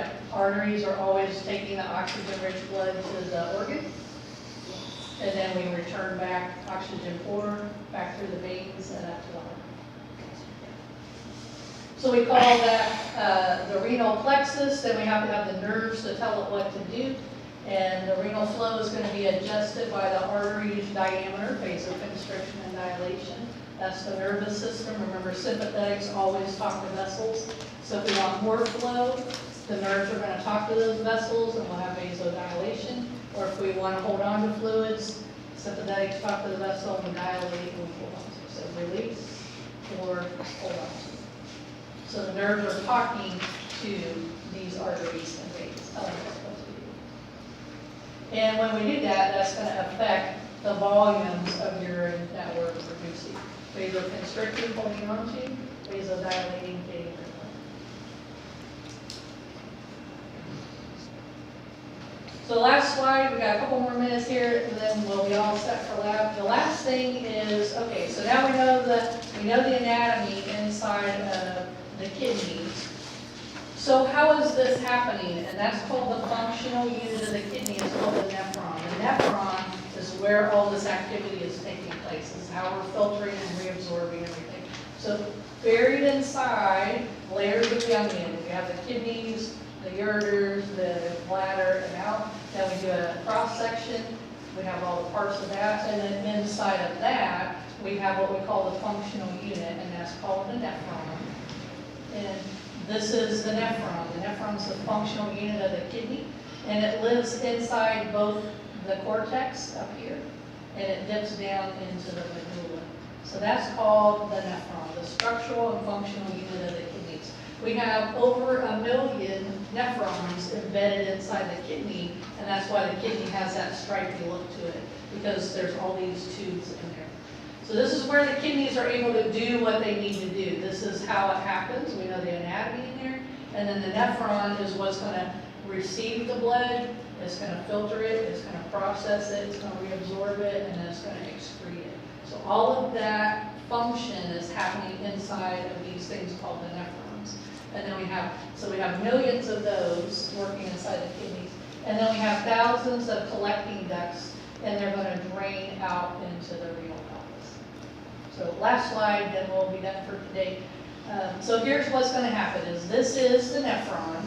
Yeah, arteries are always taking the oxygen-rich blood to the organ, and then we return back oxygen poor, back through the veins and up to the heart. So we call that the renal plexus, then we have to have the nerves to tell it what to do, and the renal flow is going to be adjusted by the artery's diameter, vasoconstriction and dilation. That's the nervous system. Remember, sympathetics always talk to vessels. So if we want more flow, the nerves are going to talk to those vessels and we'll have vasodilation. Or if we want to hold on to fluids, sympathetics talk to the vessel and dilate and we hold on to. So release or hold on to. So the nerves are talking to these arteries and veins, telling us what to do. And when we do that, that's going to affect the volumes of urine that we're producing. Vasoconstricting, holding on to, vasodilating, getting rid of. So last slide, we got a couple more minutes here, and then we'll be all set for lab. The last thing is, okay, so now we know the anatomy inside of the kidneys. So how is this happening? And that's called the functional unit of the kidney. It's called the nephron. The nephron is where all this activity is taking place. This is how we're filtering and reabsorbing everything. So buried inside, layers of the onion, we have the kidneys, the ureters, the bladder, and out. Then we do a cross section. We have all the parts of that. And then inside of that, we have what we call the functional unit, and that's called the nephron. And this is the nephron. The nephron is the functional unit of the kidney, and it lives inside both the cortex up here, and it dips down into the medulla. So that's called the nephron, the structural and functional unit of the kidneys. We have over 1 million nephrons embedded inside the kidney, and that's why the kidney has that stripy look to it, because there's all these tubes in there. So this is where the kidneys are able to do what they need to do. This is how it happens. We know the anatomy in there. And then the nephron is what's going to receive the blood, it's going to filter it, it's going to process it, it's going to reabsorb it, and then it's going to excrete it. So all of that function is happening inside of these things called the nephrons. And then we have millions of those working inside the kidneys. And then we have thousands of collecting ducts, and they're going to drain out into the renal pelvis. So last slide, then we'll be done for today. So here's what's going to happen is this is the nephron,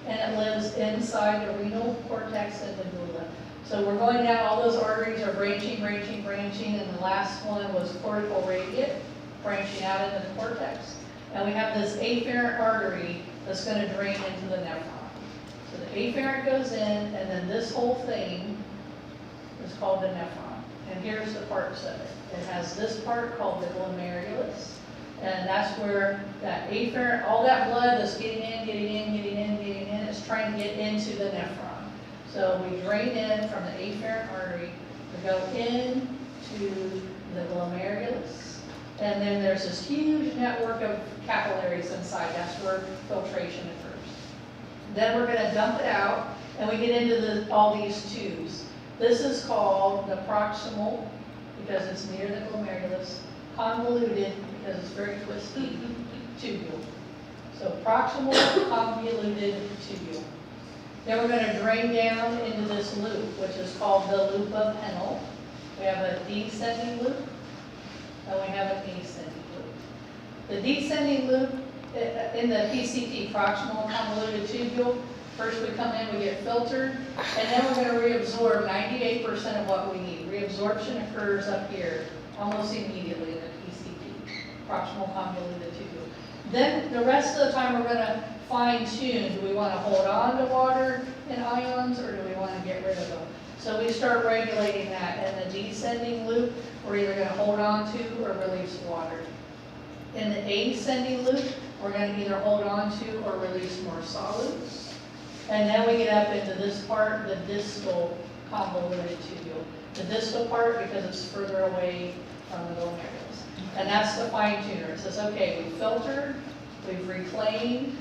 and it lives inside the renal cortex and medulla. So we're going down, all those arteries are branching, and the last one was cortical radiate, branching out into the cortex. And we have this afferent artery that's going to drain into the nephron. So the afferent goes in, and then this whole thing is called the nephron. And here's the parts of it. It has this part called the glomerulus, and that's where that afferent, all that blood that's getting in, is trying to get into the nephron. So we drain in from the afferent artery, we go into the glomerulus, and then there's this huge network of capillaries inside. That's where filtration occurs. Then we're going to dump it out, and we get into all these tubes. This is called the proximal, because it's near the glomerulus, convoluted, because it's very twisty, tubule. So proximal convoluted tubule. Then we're going to drain down into this loop, which is called the loop of Henle. We have a descending loop, and we have an ascending loop. The descending loop in the PCT, proximal convoluted tubule, first we come in, we get filtered, and then we're going to reabsorb 98% of what we need. Reabsorption occurs up here almost immediately in the PCT, proximal convoluted tubule. Then the rest of the time we're going to fine tune. Do we want to hold on to water and ions, or do we want to get rid of them? So we start regulating that. In the descending loop, we're either going to hold on to or release water. In the ascending loop, we're going to either hold on to or release more solids. And then we get up into this part, the distal convoluted tubule. The distal part, because it's further away from the glomerulus. And that's the fine tuner. It says, okay, we've filtered, we've reclaimed,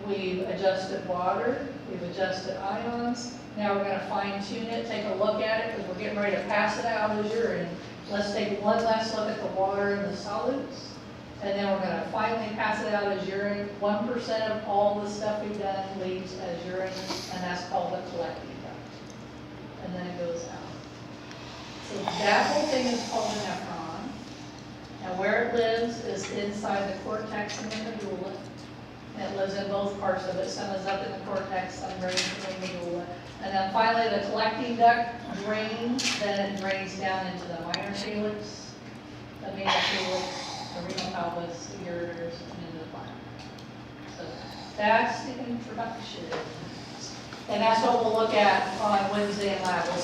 we've adjusted water, we've adjusted ions. Now we're going to fine tune it, take a look at it, because we're getting ready to pass it out as urine. Let's take one last look at the water and the solids. And then we're gonna finally pass it out as urine. 1% of all the stuff we've done leaves as urine, and that's called the collecting duct. And then it goes out. So that whole thing is called an nephron. And where it lives is inside the cortex and the medulla. And it lives in both parts of it. Some is up in the cortex, some drains in the medulla. And then finally the collecting duct drains, then it drains down into the minor calyx, the major calyx, the renal pelvis, the ureters, and into the bladder. So that's the introduction. And that's what we'll look at on Wednesday in lab. We'll